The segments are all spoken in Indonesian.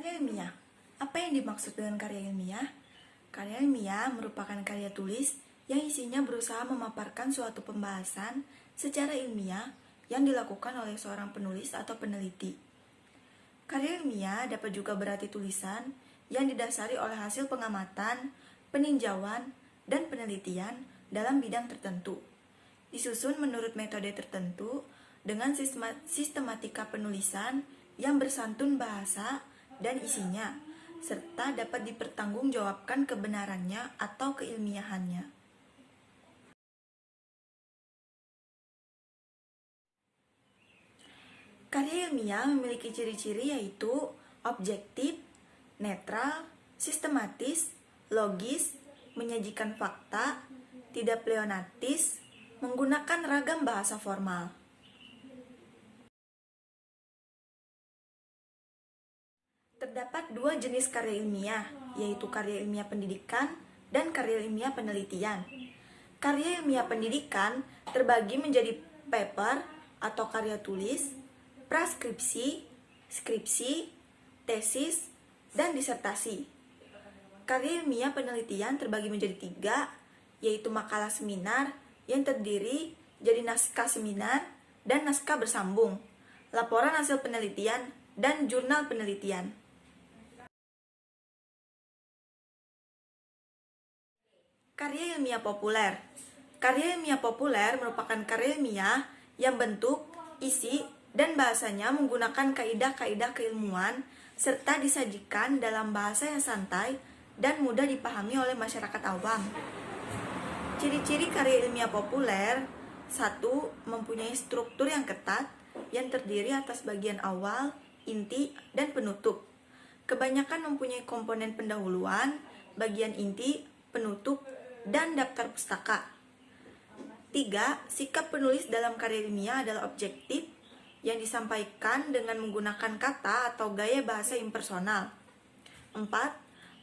Karya ilmiah. Apa yang dimaksud dengan karya ilmiah? Karya ilmiah merupakan karya tulis yang isinya berusaha memaparkan suatu pembahasan secara ilmiah yang dilakukan oleh seorang penulis atau peneliti. Karya ilmiah dapat juga berarti tulisan yang didasari oleh hasil pengamatan, peninjauan, dan penelitian dalam bidang tertentu. Disusun menurut metode tertentu dengan sistematika penulisan yang bersantun bahasa dan isinya, serta dapat dipertanggungjawabkan kebenarannya atau keilmiahannya. Karya ilmiah memiliki ciri-ciri yaitu objektif, netral, sistematis, logis, menyajikan fakta, tidak pleonatis, menggunakan ragam bahasa formal. Terdapat dua jenis karya ilmiah, yaitu karya ilmiah pendidikan dan karya ilmiah penelitian. Karya ilmiah pendidikan terbagi menjadi paper atau karya tulis, praskripsi, skripsi, tesis, dan disertasi. Karya ilmiah penelitian terbagi menjadi tiga, yaitu makalah seminar yang terdiri jadi naskah seminar dan naskah bersambung, laporan hasil penelitian, dan jurnal penelitian. Karya ilmiah populer. Karya ilmiah populer merupakan karya ilmiah yang bentuk, isi, dan bahasanya menggunakan kaidah-kaidah keilmuan serta disajikan dalam bahasa yang santai dan mudah dipahami oleh masyarakat awam. Ciri-ciri karya ilmiah populer: 1. Mempunyai struktur yang ketat yang terdiri atas bagian awal, inti, dan penutup. Kebanyakan mempunyai komponen pendahuluan, bagian inti, penutup, dan daftar pustaka. 3. Sikap penulis dalam karya ilmiah adalah objektif yang disampaikan dengan menggunakan kata atau gaya bahasa impersonal. 4.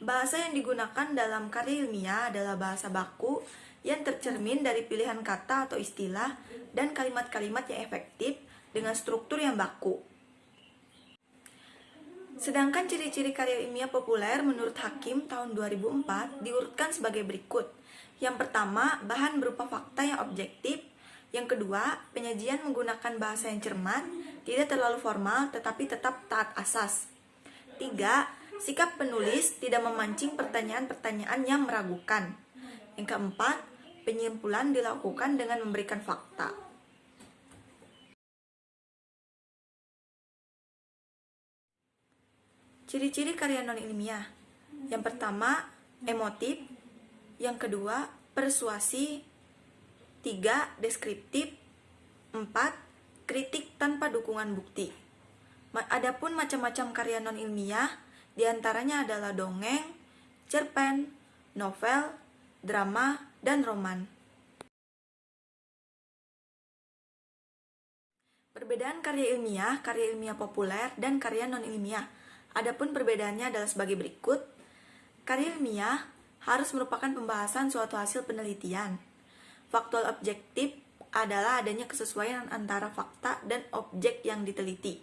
Bahasa yang digunakan dalam karya ilmiah adalah bahasa baku yang tercermin dari pilihan kata atau istilah dan kalimat-kalimat yang efektif dengan struktur yang baku. Sedangkan ciri-ciri karya ilmiah populer menurut Hakim tahun 2004 diurutkan sebagai berikut. Yang pertama, bahan berupa fakta yang objektif. Yang kedua, penyajian menggunakan bahasa yang cermat, tidak terlalu formal tetapi tetap taat asas. 3. Sikap penulis tidak memancing pertanyaan-pertanyaan yang meragukan. Yang keempat, penyimpulan dilakukan dengan memberikan fakta. Ciri-ciri karya non-ilmiah. Yang pertama, emotif. Yang kedua, persuasi. 3. Deskriptif. 4. Kritik tanpa dukungan bukti. Adapun macam-macam karya non-ilmiah, diantaranya adalah dongeng, cerpen, novel, drama, dan roman. Perbedaan karya ilmiah populer, dan karya non-ilmiah. Adapun perbedaannya adalah sebagai berikut. Karya ilmiah harus merupakan pembahasan suatu hasil penelitian. Faktual objektif adalah adanya kesesuaian antara fakta dan objek yang diteliti.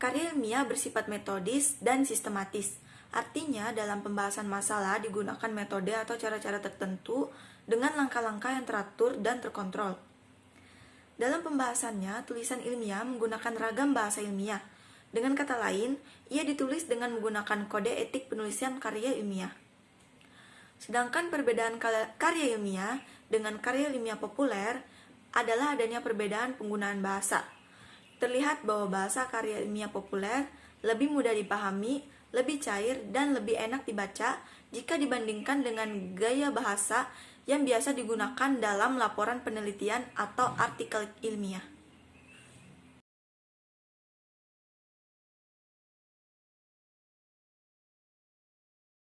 Karya ilmiah bersifat metodis dan sistematis. Artinya, dalam pembahasan masalah digunakan metode atau cara-cara tertentu dengan langkah-langkah yang teratur dan terkontrol. Dalam pembahasannya, tulisan ilmiah menggunakan ragam bahasa ilmiah. Dengan kata lain, ia ditulis dengan menggunakan kode etik penulisan karya ilmiah. Sedangkan perbedaan karya ilmiah dengan karya ilmiah populer adalah adanya perbedaan penggunaan bahasa. Terlihat bahwa bahasa karya ilmiah populer lebih mudah dipahami, lebih cair, dan lebih enak dibaca jika dibandingkan dengan gaya bahasa yang biasa digunakan dalam laporan penelitian atau artikel ilmiah.